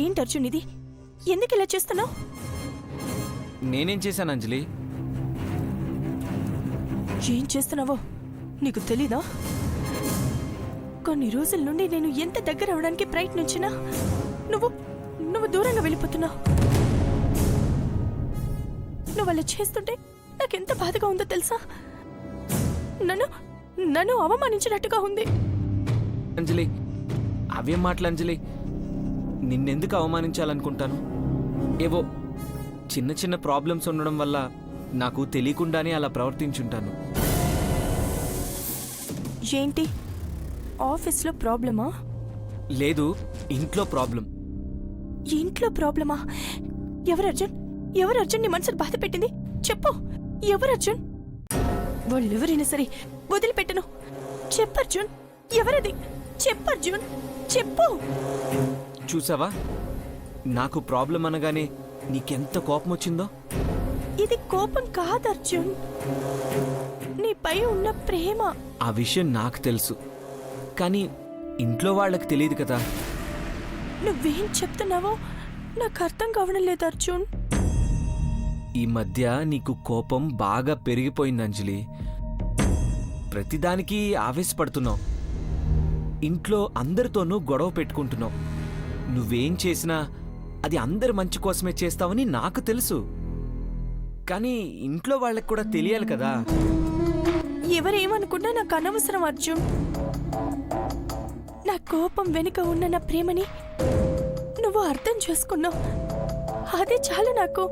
ఏంటి అర్జున్ ఇది? ఎందుకు ఇలా చేస్తున్నావు? నేనేం చేశాను అంజలి? ఏం చేస్తున్నావో నీకు తెలీదా? కొన్ని రోజుల నుండి నేను ఎంత దగ్గర అవడానికి ప్రయత్నించినా నువ్వు నువ్వు దూరంగా వెళ్ళిపోతున్నావు. నువ్వు అలా చేస్తుంటే నాకెంత బాధగా ఉందో తెలుసా? నన్ను నన్ను అవమానించినట్టుగా ఉంది. అంజలి, అవేం మాటలు అంజలి? నిన్నెందుకు అవమానించాలనుకుంటాను? ఏవో చిన్న చిన్న ప్రాబ్లమ్స్ ఉండడం వల్ల నాకు తెలియకుండానే అలా ప్రవర్తించుంటాను. ఏంటి, ఆఫీస్లో ప్రాబ్లమా? లేదు, ఇంట్లో ప్రాబ్లం. ఇంట్లో ప్రాబ్లమా? ఎవరు అర్జున్? ఎవరు అర్జున్ నీ మనసును బాధ పెట్టింది? చెప్పు, ఎవరు అర్జున్? వాళ్ళెవరైనా సరే వదిలిపెట్టను. చెప్పు అర్జున్, ఎవరది? చెప్పు అర్జున్, చెప్పు. చూసావా, నాకు ప్రాబ్లం అనగానే నీకెంత కోపం వచ్చిందో? ఇది కోపం కాదు అర్జున్, నీపై ఉన్న ప్రేమ. ఆ విషయం నాకు తెలుసు, కానీ ఇంట్లో వాళ్ళకి తెలియదు కదా. నువ్వేం చెప్తున్నావో నాకు అర్థం కావడం లేదు అర్జున్. ఈ మధ్య నీకు కోపం బాగా పెరిగిపోయింది అంజలి. ప్రతిదానికి ఆవేశపడుతున్నావు. ఇంట్లో అందరితోనూ గొడవ పెట్టుకుంటున్నావు. నువ్వేం చేసినా అది అందరి మంచి కోసమే చేస్తావని నాకు తెలుసు, కానీ ఇంట్లో వాళ్ళకి కూడా తెలియాలి కదా. ఎవరేమనుకున్నా నాకు అనవసరం అర్జున్. నా కోపం వెనుక ఉన్న నా ప్రేమని నువ్వు అర్థం చేసుకున్నావు, అదే చాలు నాకు.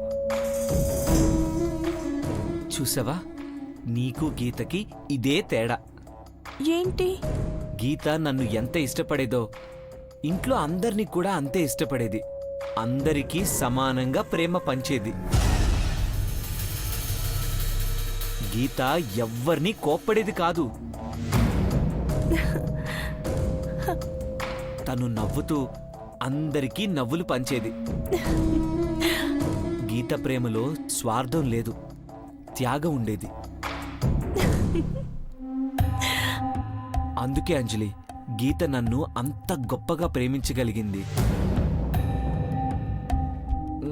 చూసావా, నీకు గీతకి ఇదే తేడా. ఏంటి? గీత నన్ను ఎంత ఇష్టపడేదో ఇంట్లో అందరినీ కూడా అంతే ఇష్టపడేది. అందరికీ సమానంగా ప్రేమ పంచేది. గీత ఎవ్వరినీ కోప్పడేది కాదు. తను నవ్వుతూ అందరికీ నవ్వులు పంచేది. గీత ప్రేమలో స్వార్థం లేదు, త్యాగం ఉండేది. అందుకే అంజలి, గీత నన్ను అంత గొప్పగా ప్రేమించగలిగింది.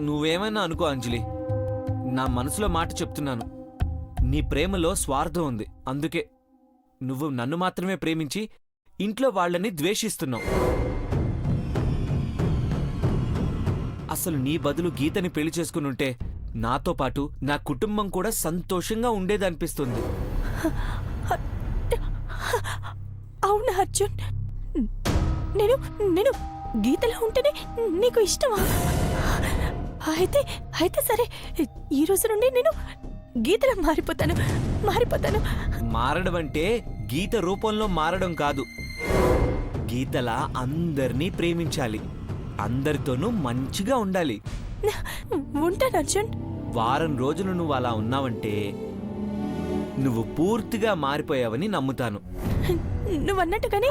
నువ్వేమైనా అనుకో అంజలి, నా మనసులో మాట చెప్తున్నాను. నీ ప్రేమలో స్వార్థం ఉంది, అందుకే నువ్వు నన్ను మాత్రమే ప్రేమించి ఇంట్లో వాళ్ళని ద్వేషిస్తున్నావు. అసలు నీ బదులు గీతని పెళ్లి చేసుకునుంటే నాతో పాటు నా కుటుంబం కూడా సంతోషంగా ఉండేదనిపిస్తుంది. అవునా అర్జున్? నేను నేను గీతలా ఉంటేనే నీకు ఇష్టమా? అయితే అయితే సరే, ఈ రోజు నుండి నేను గీతలా మారిపోతాను. మారడం అంటే గీత రూపంలో మారడం కాదు. గీతలా అందర్నీ ప్రేమించాలి, అందరితోనూ మంచిగా ఉండాలి. ఉంటాను అర్జున్. వారం రోజులు నువ్వు అలా ఉన్నావంటే నువ్వు పూర్తిగా మారిపోయావని నమ్ముతాను. నువ్వన్నట్టుగానే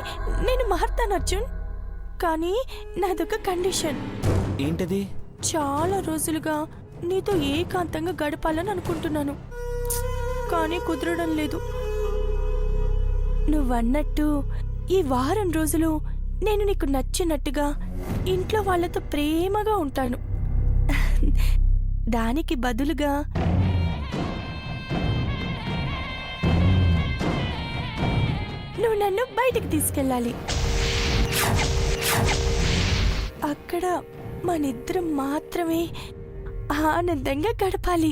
నేను మారుతాను అర్జున్, కానీ నాదొక కండిషన్. ఏంటది? చాలా రోజులుగా నీతో ఏకాంతంగా గడపాలని అనుకుంటున్నాను, కానీ కుదరడం లేదు. నువ్వన్నట్టు ఈ వారం రోజులు నేను నీకు నచ్చినట్టుగా ఇంట్లో వాళ్ళతో ప్రేమగా ఉంటాను. దానికి బదులుగా నువ్వు నన్ను బయటికి తీసుకెళ్ళాలి. అక్కడ మనిద్దరం మాత్రమే ఆనందంగా గడపాలి.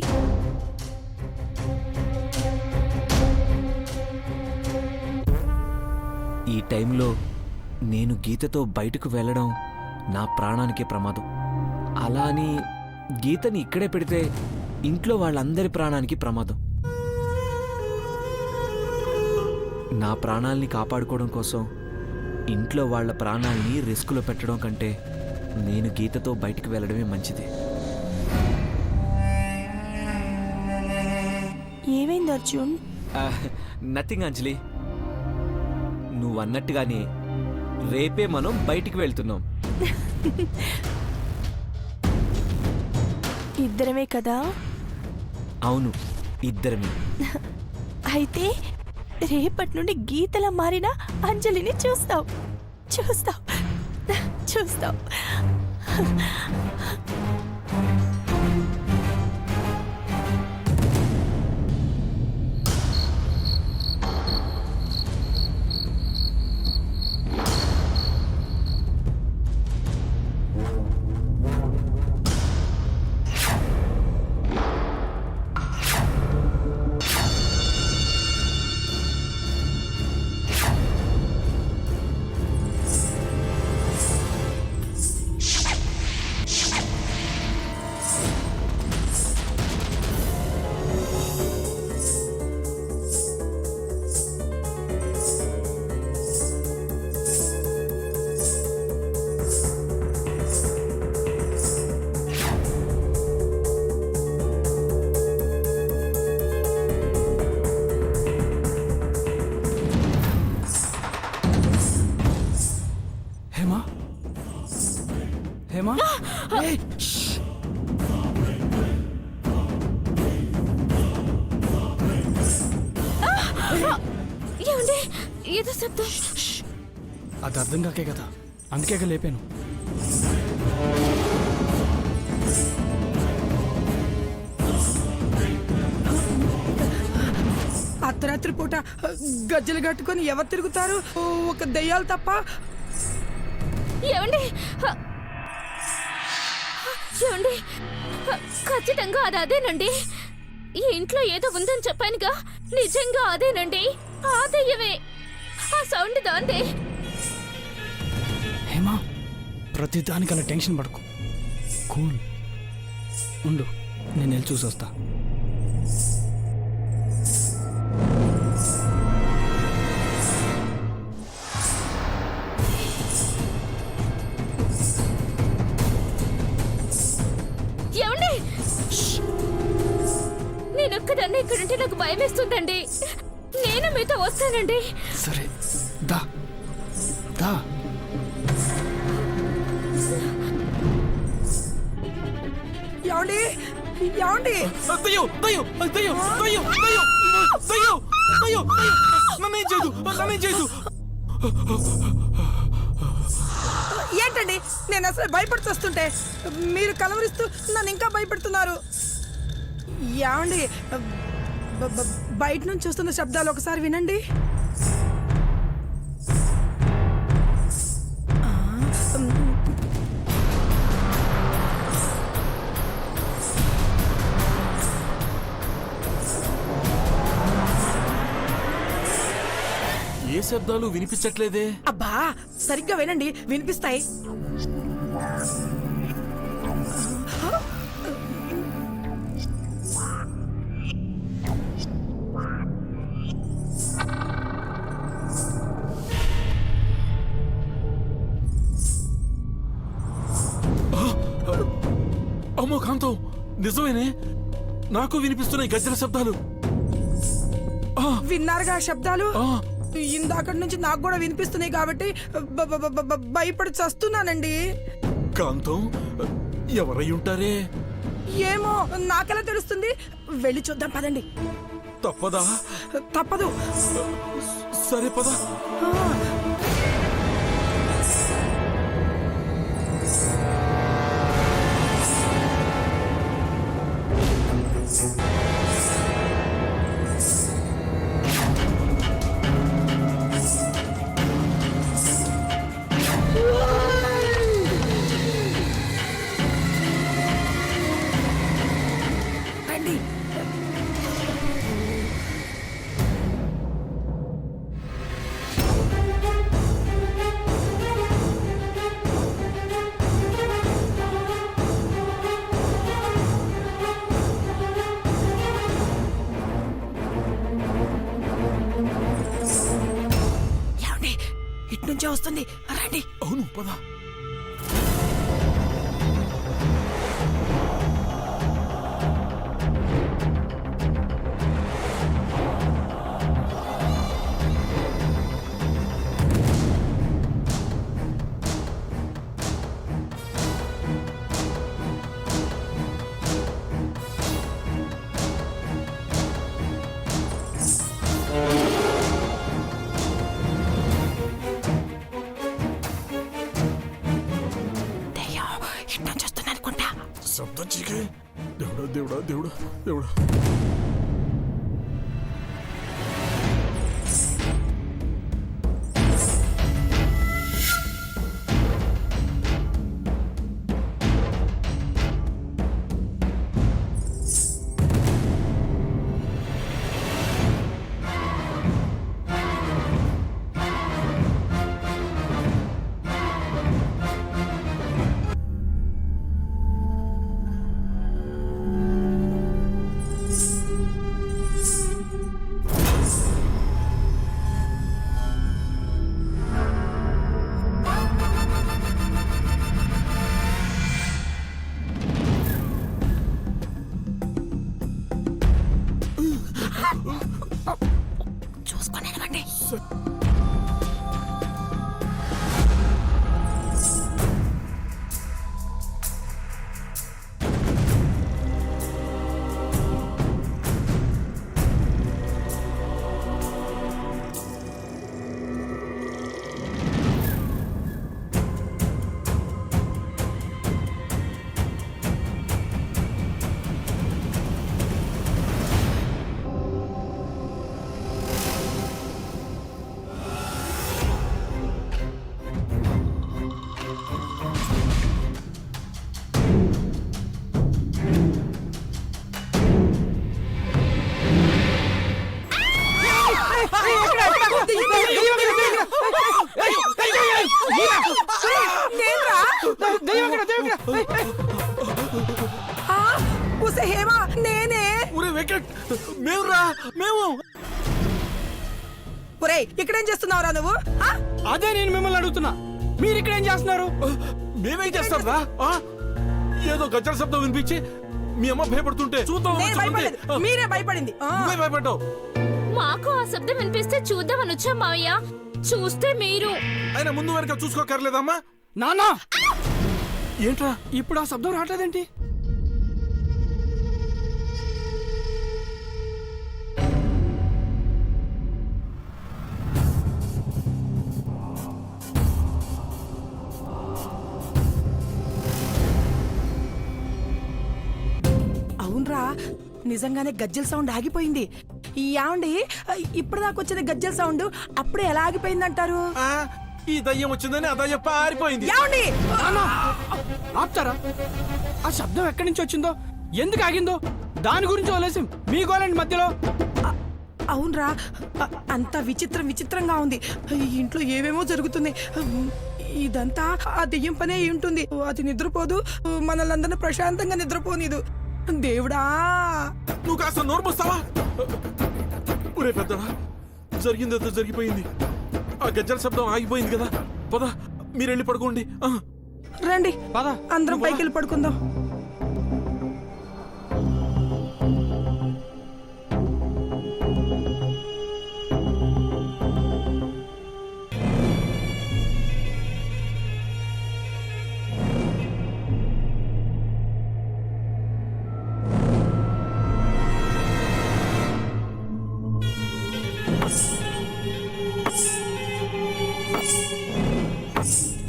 ఈ టైంలో నేను గీతతో బయటకు వెళ్ళడం నా ప్రాణానికే ప్రమాదం. అలా అని గీతని ఇక్కడే పెడితే ఇంట్లో వాళ్ళందరి ప్రాణానికి ప్రమాదం. నా ప్రాణాల్ని కాపాడుకోవడం కోసం ఇంట్లో వాళ్ళ ప్రాణాల్ని రిస్కులో పెట్టడం కంటే నేను గీతతో బయటకు వెళ్ళడమే మంచిది. ఏమైంది అర్జున్? నథింగ్ అంజలి, నువ్వన్నట్టుగానే రేపే మనం బయటికి వెళ్తున్నాం. ఇద్దరమే కదా? అవును, ఇద్దరమే. అయితే రేపటి నుండి గీతలా మారిన అంజలిని చూస్తావు. హేమా హేమా ఏయ్, షష్. ఏమండి ఏదో శబ్దం. అది అర్థం కాకే కదా, అందుకే లేపాను. అర్ధరాత్రి పూట గజ్జలు కట్టుకొని ఎవరు తిరుగుతారు? ఒక దెయ్యాలు తప్ప. ఏమండి ఏమండి ఖచ్చితంగా అది అదేనండి. ఈ ఇంట్లో ఏదో ఉందని చెప్పానుగా, నిజంగా అదేనండి. ఆ దెయ్యమే, ఆ సౌండ్ దాందే. హేమా, ప్రతి దానికన్నా టెన్షన్ పడకు, కూల్ ఉండు, నేను వెళ్ళి చూసి వస్తా. ఏమండి నేను ఒక్కదాన్ని ఇక్కడుంటే నాకు భయం వేస్తుందండి. నేను మీతో వస్తానండి. సరే దా దా. ఏమండి ఏమండి దయ్యం దయ్యం దయ్యం దయ్యం దయ్యం దయ్యం దయ్యం నన్నేం చేయదు, నన్నేం చేయదు. ఏంటండి, నేను అసలు భయపడుతుంటే మీరు కలవరిస్తూ నన్ను ఇంకా భయపెడుతున్నారు. ఏమండి బయట నుంచి చూస్తున్న శబ్దాలు ఒకసారి వినండి. ఏ శబ్దాలు వినిపించట్లేదే. అబ్బా సరిగ్గా వినండి, వినిపిస్తాయి. అమ్మో కాంతం, నిజమేనే, నాకు వినిపిస్తున్నాయి గజ్జల శబ్దాలు. విన్నారుగా శబ్దాలు? ఇందాకటి నుంచి నాకు కూడా వినిపిస్తున్నాయి కాబట్టి భయపడి చస్తున్నానండి. కాంతం, ఎవరై ఉంటారే? ఏమో నాకెలా తెలుస్తుంది? వెళ్ళి చూద్దాం పదండి. తప్పదా? తప్పదు. సరే పద. రండి. ఏమండి, ఇటు నుంచే వస్తుంది, రండి. అవును పద. దేవుడా దేవుడా దేవుడా దేవుడా. చూసుకోనివ్వండి. హేమా నేనే. ఒరే వెంకట్, మేవురా మేము. ఒరేయ్ ఇక్కడేం చేస్తున్నావురా నువ్వు? ఆ? అదే నేను మిమ్మల్ని అడుగుతున్నా, మీరు ఇక్కడ ఏం చేస్తున్నారు? మేమేం చేస్తాం రా? ఏదో గజ్జల శబ్దం వినిపించి మీ అమ్మ భయపడుతుంటే చూద్దాం. నేను భయపడలేదు, మీరే భయపడింది. నువ్వే భయపడ్డావు. మాకు ఆ శబ్దం వినిపిస్తే చూద్దామని వచ్చాం మావయ్య. చూస్తే మీరు అయినా ముందు వెనక చూసుకోకర్లేదమ్మా. నానా ఏంట్రా ఇప్పుడు ఆ శబ్దం రావట్లేదేంటి? అవునరా, నిజంగానే గజ్జల సౌండ్ ఆగిపోయింది. యాండి ఇప్పటిదాకా వచ్చిన గజ్జల సౌండ్ అప్పుడే ఎలా ఆగిపోయిందంటారు? ఈ దయ్యం వచ్చిందని ఆ దయ్యం పారిపోయింది. యాండి ఆపుతారా? ఆ శబ్దం ఎక్కడి నుంచి వచ్చిందో, ఎందుకు ఆగిందో దాని గురించి వదిలేసి మీ గోలండి మధ్యలో. అవునరా, అంత విచిత్రంగా ఉంది. ఇంట్లో ఏమేమో జరుగుతుంది. ఇదంతా ఆ దెయ్యం పనే అయి ఉంటుంది. అది నిద్రపోదు, మనల్ందరినీ ప్రశాంతంగా నిద్రపోనిదు. దేవుడా, నువ్వు కాస్త నోరు పోస్తావా? ఒరే పెద్దడా, జరిగిందంతా జరిగిపోయింది. ఆ గజ్జల శబ్దం ఆగిపోయింది కదా. పద, మీరెళ్ళి పడుకోండి. రండి పద. అందరం పైకి వెళ్ళి పడుకుందాం.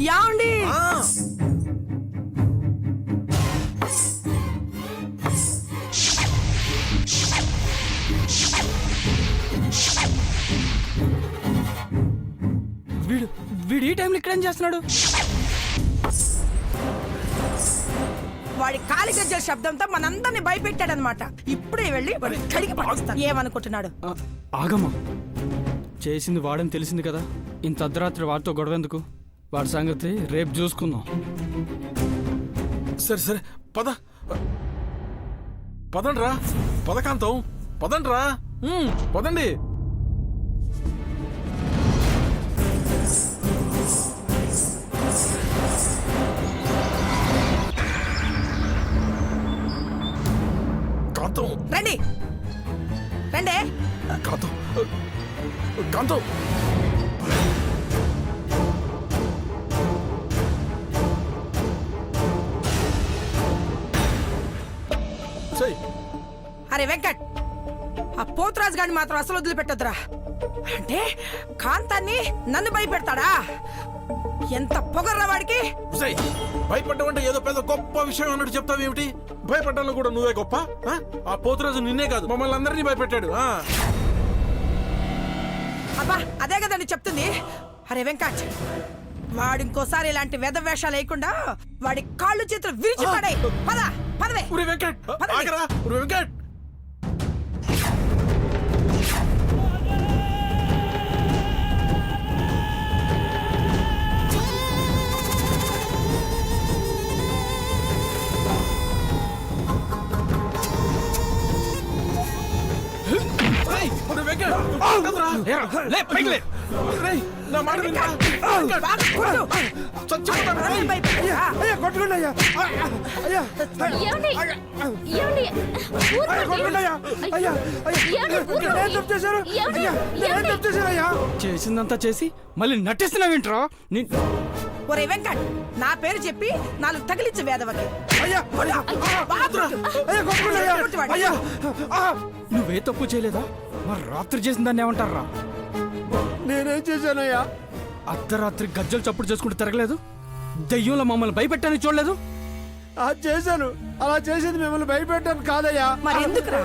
యాండి వీడు ఈ టైంలో ఇక్కడ ఏం చేస్తున్నాడు? వాడి కాలి గజ్జల శబ్దంతో మనందరినీ భయపెట్టాడనమాట. ఇప్పుడే వెళ్ళి వాడి కడిగి పడేస్తాను. ఏమనుకుంటున్నాడు? ఆగమ్మా, చేసింది వాడని తెలిసింది కదా, ఇంత అర్ధరాత్రి వాడితో గొడవ ఎందుకు? వాడి సంగతి రేపు చూసుకుందాం. సరే సరే, పద పదండ్రా. పదకాంతం, పదండ్రా. పదండి. కాంతం, రండి రండి. కాంతం, కాంతం. అరే వెంకట్, ఆ పోతురాజు గారిని మాత్రం అసలు వదిలిపెట్టొద్దురా. అంటే కాంతాన్ని నన్ను భయపెడతాడా? ఎంత పొగర్రా వాడికి. ఉసేయ్, భయపడ్డం అంటే ఏదో పెద్ద గొప్ప విషయం అన్నట్టు చెప్తావేమిటి? భయపడ్డంలో కూడా నువ్వే గొప్ప. ఆ పోతురాజు నిన్నే కాదు మమ్మల్ని అందరినీ భయపెట్టాడు. అబ్బా అదే కదండి చెప్తుంది. అరే వెంకట్, వాడు ఇంకోసారి ఇలాంటి వేషాలు వేయకుండా వాడి కాళ్ళు చేతులు విరిచి పడే. పద పదవే. ఒరే వెంకట్, ఆగరా. ఒరే వెంకట్, ఒరే వెంకట్, ఆగరా. లే పైకి లే. రేయ్, నా మాట వినరా? బాగా కొట్టు. చచ్చిపోతాను. మనల్ని భయపెట్టి. ఏమండి? ఏమండి? ఊరుకోండి. ఏమండి? ఏమండి? చేసిందంతా చేసి మళ్ళీ నటిస్తున్నావేంట్రా? ఒరే వెంకట్, నా పేరు చెప్పి 4 తగిలించు వేదవకి. బాగా కొట్టు వాడిని. నువ్వే తప్పు చేయలేదా? మరి రాత్రి చేసిన దాన్ని ఏమంటారా? నేనేం చేశానయ్యా? అర్ధరాత్రి గజ్జలు చప్పుడు చేసుకుంటూ తిరగలేదు? దెయ్యంలో మమ్మల్ని భయపెట్టాలని చూడలేదు? అది చేశాను. అలా చేసేది మిమ్మల్ని భయపెట్టాను కాదయ్యా. మరి ఎందుకురా?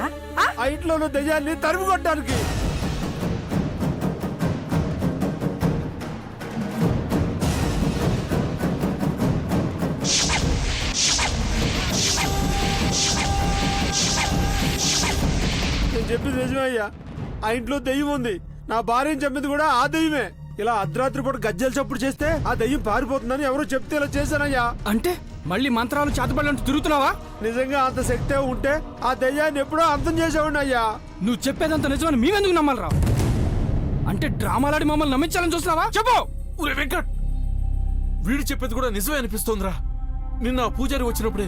ఆ ఇంట్లో ఉన్న దెయ్యాన్ని తరిమి కొట్టడానికి. నేను చెప్పింది నిజమే అయ్యా. ఆ ఇంట్లో దెయ్యం ఉంది. నా భార్యని చెప్పింది కూడా ఆ దెయ్యమే. ఇలా అర్ధరాత్రి పూట గజ్జలు చప్పుడు చేస్తే ఆ దెయ్యం పారిపోతుందని ఎవరో చెప్తే ఇలా చేశానయ్యా. అంటే మళ్ళీ మంత్రాలు చేతబడులంటూ తిరుగుతున్నావా? నిజంగా అంత శక్తే ఉంటే ఆ దెయ్యాన్ని ఎప్పుడో అంతం చేసేవాడిని అయ్యా. నువ్వు చెప్పేదంత నిజమని మేమెందుకు నమ్మాలరా? అంటే డ్రామాలాడి మమ్మల్ని నమ్మించాలని చూస్తున్నావా? చెప్పు. ఒరే వెంకట్, వీడు చెప్పేది కూడా నిజమే అనిపిస్తోందిరా. నిన్న ఆ పూజారి వచ్చినప్పుడే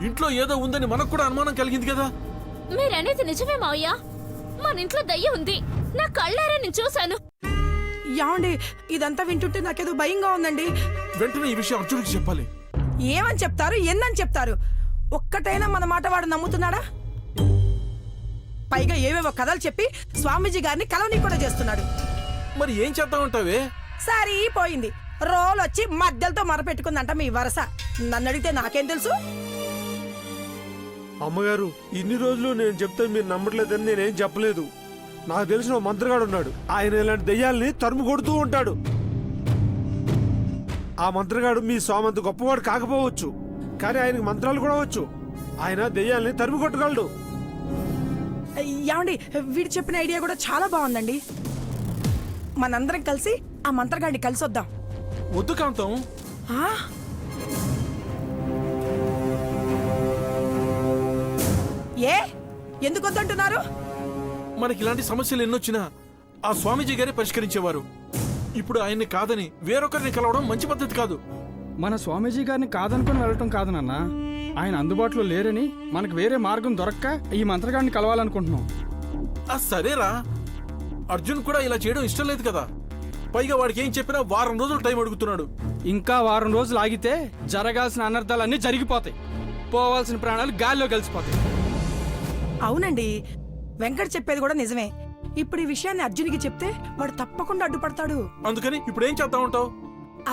ఇంట్లో ఏదో ఉందని మనకు కూడా అనుమానం కలిగింది కదా. మీరనేది నిజమే మావయ్య. మన ఇంట్లో దయ్యం ఉంది. నా కళ్ళారా నేను చూశాను. యాండి, ఇదంతా వింటుంటే నాకేదో భయంగా ఉందండి. వెంటనే ఈ విషయం అర్జునుడికి చెప్పాలి. ఏమని చెప్తారు, ఎన్నని చెప్తారు? ఒక్కటైనా మన మాట వాడు నమ్ముతున్నాడా? పైగా ఏవేవో కథలు చెప్పి స్వామీజీ గారిని కలవని కూడా చేస్తున్నాడు. మరి ఏం చేద్దామంటావే? సరే పోయింది. రోల్ వచ్చి మధ్యలతో మరపెట్టుకుందంట మీ వరస. నన్ను అడిగితే నాకేం తెలుసు? అమ్మగారు, ఇన్ని రోజులు నేను చెప్తే మీరు నమ్మట్లేదని నేనేం చెప్పలేదు. నాకు తెలిసిన ఓ మంత్రగాడు ఉన్నాడు. ఆయన ఇలాంటి దెయ్యాల్ని తరుము కొడుతూ ఉంటాడు. ఆ మంత్రగాడు మీ స్వామంత గొప్పవాడు కాకపోవచ్చు, కానీ ఆయనకి మంత్రాలు కూడా వచ్చు. ఆయన దెయ్యాల్ని తరుము కొట్టగలడు. ఏమండి, వీడు చెప్పిన ఐడియా కూడా చాలా బాగుందండి. మనందరం కలిసి ఆ మంత్రగాడిని కలిసి వద్దాం. వద్దు కాంతం. ఆ? ఏ ఎందుకు వద్దంటున్నారు? మనకి ఇలాంటి సమస్యలు ఎన్నొచ్చినా ఆ స్వామీజీ గారే పరిష్కరించేవారు. ఇప్పుడు ఆయన్ని కాదని వేరొకరిని కలవడం మంచి పద్ధతి కాదు. మన స్వామీజీ గారిని కాదనుకుని వెళ్ళటం కాదు నాన్న. ఆయన అందుబాటులో లేరని మనకు వేరే మార్గం దొరక్క ఈ మంత్రగాడిని కలవాలనుకుంటున్నాం. సరేరా, అర్జున్ కూడా ఇలా చేయడం ఇష్టం లేదు కదా. పైగా వాడికి ఏం చెప్పినా వారం రోజులు టైం అడుగుతున్నాడు. ఇంకా వారం రోజులు ఆగితే జరగాల్సిన అనర్థాలన్నీ జరిగిపోతాయి. పోవాల్సిన ప్రాణాలు గాల్లో కలిసిపోతాయి. అవునండి, వెంకట్ చెప్పేది కూడా నిజమే. ఇప్పుడు ఈ విషయాన్ని అర్జున్కి చెప్తే వాడు తప్పకుండా అడ్డుపడతాడు. అందుకని ఇప్పుడు ఏం చేద్దామంటావు?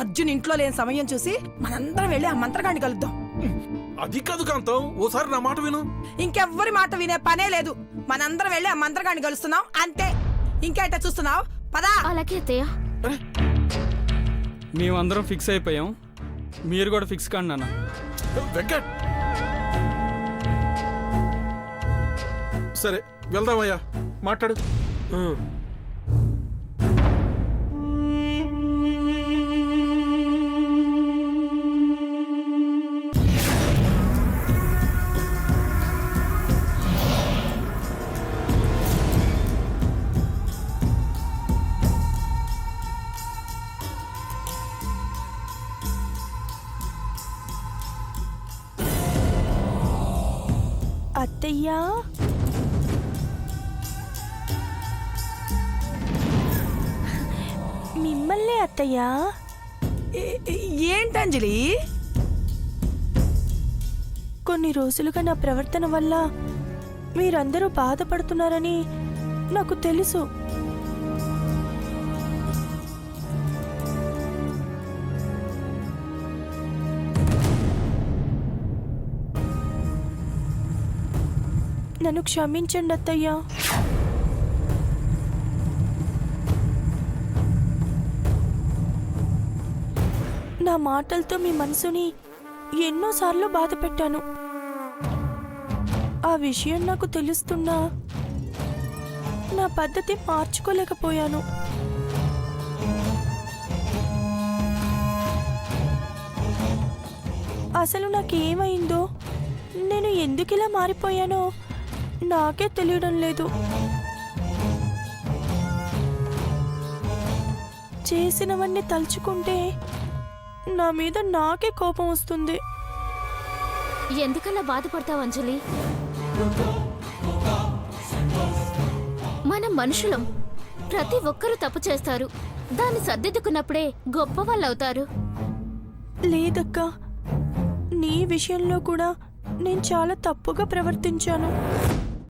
అర్జున్ ఇంట్లో లేని సమయం చూసి మనందరం వెళ్ళి ఆ మంత్రగాడిని కలుద్దాం. అది కాదు కాంతం, ఓసారి నా మాట విను. ఇంకెవ్వరి మాట వినే పనే లేదు. మనందరం వెళ్ళి ఆ మంత్రగాడిని కలుస్తున్నాం అంతే. ఇంకేట చూస్తున్నావు? పదా. అలాగే అత్తయ్య. మేమందరం ఫిక్స్ అయిపోయాం. మీరు కూడా ఫిక్స్ కాండి నాన్న. వెంకట్, సరే వెళ్దామయ్యా, మాట్లాడు. అత్తయ్యా, మిమ్మల్ని అత్తయ్యా. ఏంటంజలి? కొన్ని రోజులుగా నా ప్రవర్తన వల్ల మీరందరూ బాధపడుతున్నారని నాకు తెలుసు. నన్ను క్షమించండి అత్తయ్య. నా మాటలతో మీ మనసుని ఎన్నోసార్లు బాధ పెట్టాను. ఆ విషయం నాకు తెలుస్తున్నా నా పద్ధతి మార్చుకోలేకపోయాను. అసలు నాకేమైందో, నేను ఎందుకిలా మారిపోయానో నాకే తెలియడం లేదు. చేసినవన్నీ తలుచుకుంటే నా మీద నాకే కోపం వస్తుంది. ఎందుకలా బాధపడతావు అంజలి? మనం మనుషులం. ప్రతి ఒక్కరూ తప్పు చేస్తారు. దాన్ని సర్దిద్దుకున్నప్పుడే గొప్ప వాళ్ళు అవుతారు. లేదక్క, నీ విషయంలో కూడా నేను చాలా తప్పుగా ప్రవర్తించాను.